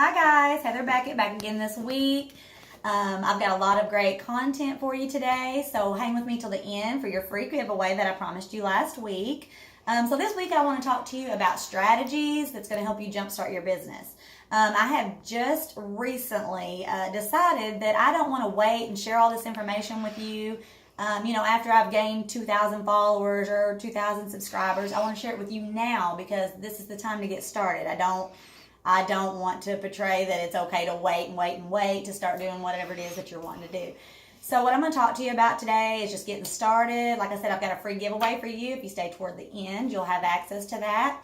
Hi guys, Heather Beckett back again this week. I've got a lot of great content for you today, so hang with me till the end for your free giveaway that I promised you last week. So this week I want to talk to you about strategies that's going to help you jumpstart your business. I have just recently decided that I don't want to wait and share all this information with you. After I've gained 2,000 followers or 2,000 subscribers, I want to share it with you now because this is the time to get started. I don't want to portray that it's okay to wait to start doing whatever it is that you're wanting to do. So what I'm going to talk to you about today is just getting started. Like I said, I've got a free giveaway for you. If you stay toward the end, you'll have access to that.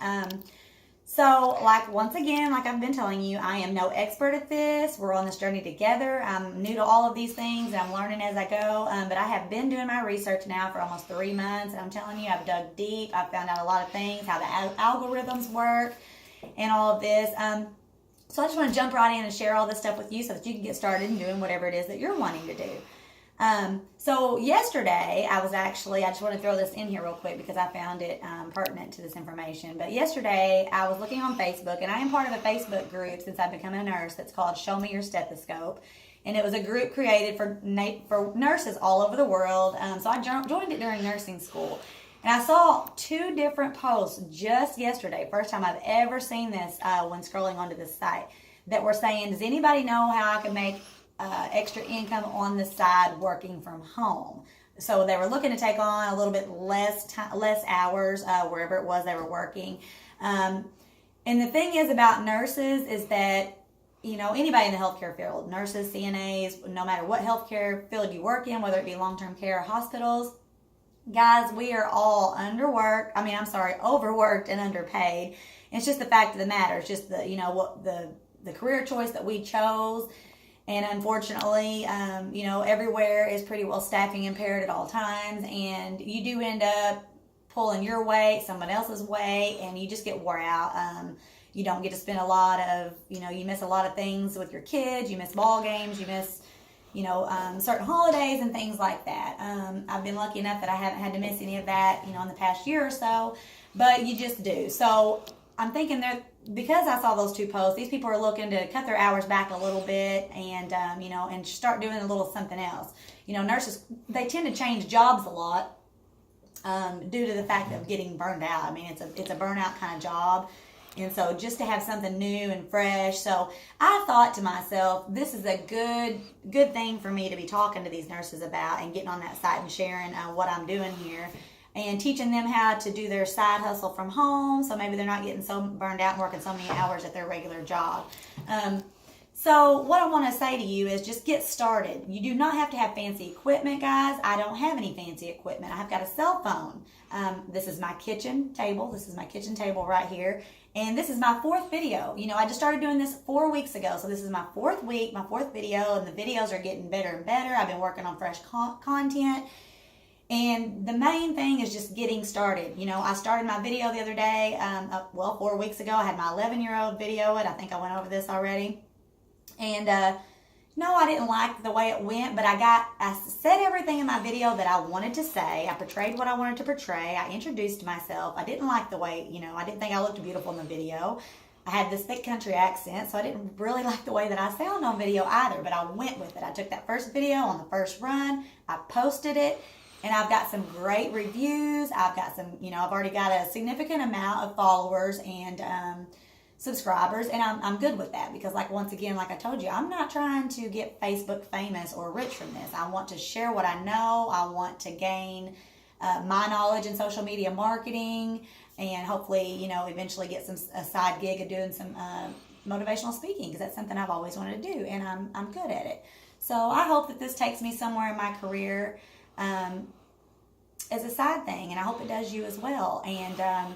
Once again, like I've been telling you, I am no expert at this. We're on this journey together. I'm new to all of these things. I'm learning as I go. But I have been doing my research now for almost 3 months. And I'm telling you, I've dug deep. I've found out a lot of things, how the algorithms work, and all of this. So I just want to jump right in and share all this stuff with you so that you can get started in doing whatever it is that you're wanting to do. So yesterday, I just want to throw this in here real quick because I found it pertinent to this information. But yesterday, I was looking on Facebook, and I am part of a Facebook group since I've become a nurse that's called Show Me Your Stethoscope. And it was a group created for nurses all over the world. So I joined it during nursing school. And I saw 2 different posts just yesterday, first time I've ever seen this when scrolling onto this site, that were saying, does anybody know how I can make extra income on the side working from home? So they were looking to take on a little bit less hours wherever it was they were working. And the thing is about nurses is that, anybody in the healthcare field, nurses, CNAs, no matter what healthcare field you work in, whether it be long-term care or hospitals, guys, we are all overworked and underpaid. It's just the fact of the matter. It's just the career choice that we chose. And unfortunately, everywhere is pretty well staffing impaired at all times. And you do end up pulling your weight, someone else's weight, and you just get wore out. You don't get to spend a lot of, you miss a lot of things with your kids. You miss ball games. You miss certain holidays and things like that. I've been lucky enough that I haven't had to miss any of that, in the past year or so, but you just do. So I'm thinking that because I saw those 2 posts, these people are looking to cut their hours back a little bit and, and start doing a little something else. Nurses, they tend to change jobs a lot due to the fact of getting burned out. I mean, it's a burnout kind of job. And so just to have something new and fresh. So I thought to myself, this is a good thing for me to be talking to these nurses about and getting on that site and sharing what I'm doing here and teaching them how to do their side hustle from home. So maybe they're not getting so burned out and working so many hours at their regular job. So what I want to say to you is just get started. You do not have to have fancy equipment, guys. I don't have any fancy equipment. I have got a cell phone. This is my kitchen table. This is my kitchen table right here. And this is my 4th video. I just started doing this 4 weeks ago. So this is my 4th week, my 4th video, and the videos are getting better and better. I've been working on fresh content. And the main thing is just getting started. I started my video the other day, 4 weeks ago. I had my 11-year-old video it. I think I went over this already. And no, I didn't like the way it went, but I said everything in my video that I wanted to say. I portrayed what I wanted to portray. I introduced myself. I didn't like the way, I didn't think I looked beautiful in the video. I had this thick country accent, so I didn't really like the way that I sound on video either, but I went with it. I took that first video on the first run. I posted it, and I've got some great reviews. I've got some, I've already got a significant amount of followers and subscribers, and I'm good with that because once again, like I told you, I'm not trying to get Facebook famous or rich from this. I want to share what I know. I want to gain my knowledge in social media marketing and hopefully, eventually get a side gig of doing some motivational speaking because that's something I've always wanted to do and I'm good at it. So I hope that this takes me somewhere in my career as a side thing, and I hope it does you as well. And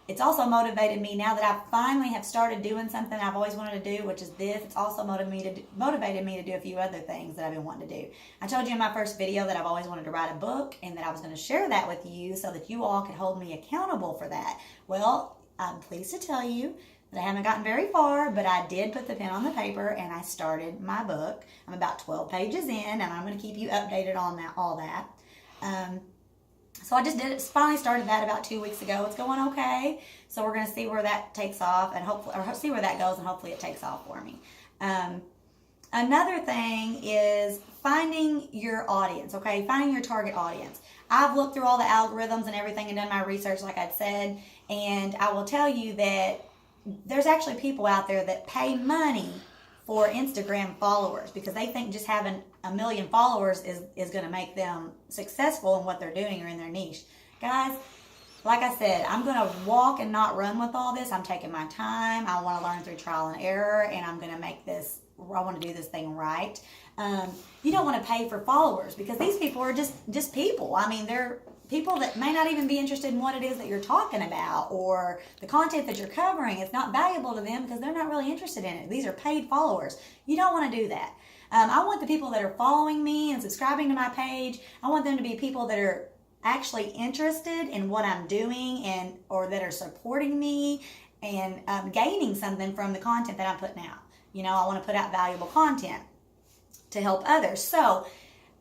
it's also motivated me now that I finally have started doing something I've always wanted to do, which is this. It's also motivated me to do a few other things that I've been wanting to do. I told you in my first video that I've always wanted to write a book and that I was going to share that with you so that you all could hold me accountable for that. Well, I'm pleased to tell you that I haven't gotten very far, but I did put the pen on the paper and I started my book. I'm about 12 pages in, and I'm going to keep you updated on all that. So I just finally started that about 2 weeks ago. It's going okay. So we're going to see where that takes off and hopefully, or see where that goes, and hopefully it takes off for me. Another thing is finding your audience, okay? Finding your target audience. I've looked through all the algorithms and everything and done my research, like I said, and I will tell you that there's actually people out there that pay money for Instagram followers because they think just having 1 million followers is going to make them successful in what they're doing or in their niche. Guys, like I said, I'm going to walk and not run with all this. I'm taking my time. I want to learn through trial and error, and I'm going to make this, I want to do this thing right. You don't want to pay for followers because these people are just people. I mean, they're people that may not even be interested in what it is that you're talking about or the content that you're covering. It's not valuable to them because they're not really interested in it. These are paid followers. You don't want to do that. I want the people that are following me and subscribing to my page, I want them to be people that are actually interested in what I'm doing and or that are supporting me and gaining something from the content that I'm putting out. You know, I want to put out valuable content to help others. So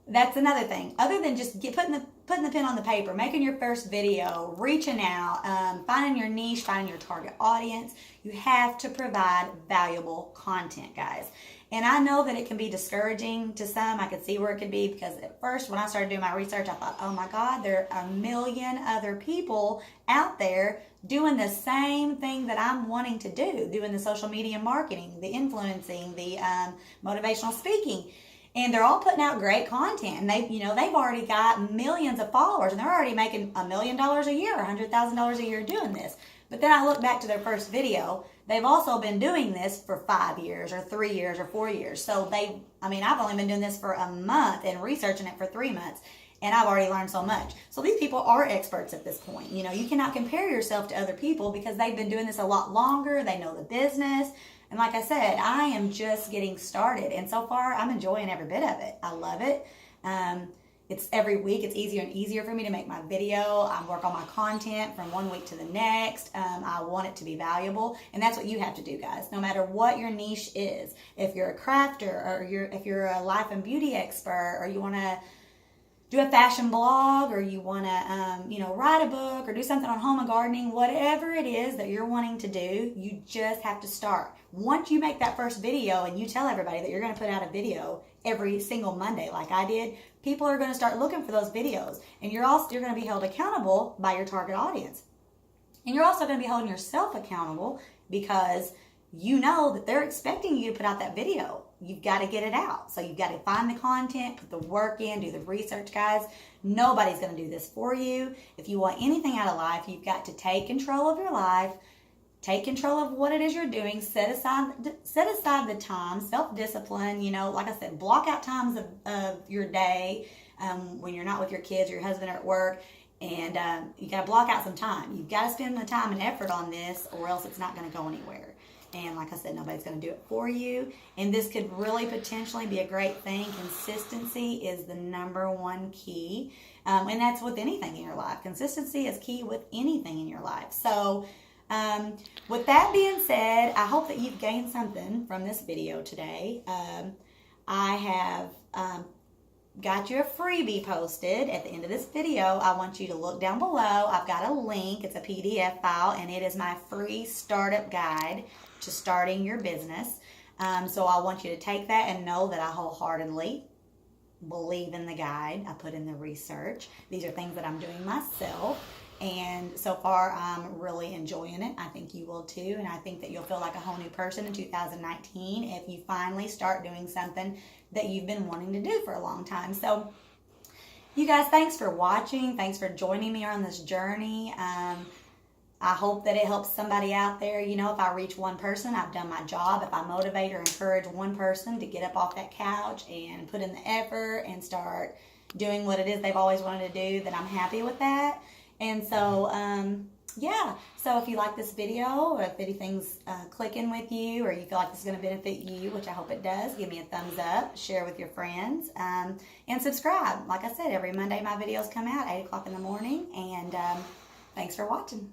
that's another thing. Other than just putting the pen on the paper, making your first video, reaching out, finding your niche, finding your target audience, you have to provide valuable content, guys. And I know that it can be discouraging to some. I could see where it could be because at first when I started doing my research, I thought, oh my God, there are 1 million other people out there doing the same thing that I'm wanting to do, doing the social media marketing, the influencing, the motivational speaking. And they're all putting out great content, and they've already got millions of followers, and they're already making $1 million a year, $100,000 a year doing this. But then I look back to their first video. They've also been doing this for 5 years, or 3 years, or 4 years. So I've only been doing this for a month and researching it for 3 months, and I've already learned so much. So these people are experts at this point. You know, you cannot compare yourself to other people because they've been doing this a lot longer. They know the business. And like I said, I am just getting started. And so far, I'm enjoying every bit of it. I love it. It's every week. It's easier and easier for me to make my video. I work on my content from one week to the next. I want it to be valuable. And that's what you have to do, guys. No matter what your niche is. If you're a crafter, or if you're a life and beauty expert, or you want to do a fashion blog, or you want to, write a book or do something on home and gardening, whatever it is that you're wanting to do, you just have to start. Once you make that first video and you tell everybody that you're going to put out a video every single Monday like I did, people are going to start looking for those videos. And you're going to be held accountable by your target audience. And you're also going to be holding yourself accountable because you know that they're expecting you to put out that video. You've got to get it out. So you've got to find the content, put the work in, do the research, guys. Nobody's going to do this for you. If you want anything out of life, you've got to take control of your life, take control of what it is you're doing, set aside the time, self-discipline, like I said, block out times of your day when you're not with your kids or your husband or at work, and you got to block out some time. You've got to spend the time and effort on this or else it's not going to go anywhere. And like I said, nobody's going to do it for you. And this could really potentially be a great thing. Consistency is the #1 key. And that's with anything in your life. Consistency is key with anything in your life. So with that being said, I hope that you've gained something from this video today. I have got you a freebie posted at the end of this video. I want you to look down below. I've got a link. It's a PDF file, and it is my free startup guide to starting your business. So I want you to take that and know that I wholeheartedly believe in the guide. I put in the research. These are things that I'm doing myself. And so far, I'm really enjoying it. I think you will too. And I think that you'll feel like a whole new person in 2019 if you finally start doing something that you've been wanting to do for a long time. So you guys, thanks for watching. Thanks for joining me on this journey. I hope that it helps somebody out there. If I reach one person, I've done my job. If I motivate or encourage one person to get up off that couch and put in the effort and start doing what it is they've always wanted to do, then I'm happy with that. And so, so if you like this video, or if anything's clicking with you, or you feel like this is going to benefit you, which I hope it does, give me a thumbs up, share with your friends, and subscribe. Like I said, every Monday my videos come out, 8 o'clock in the morning, and thanks for watching.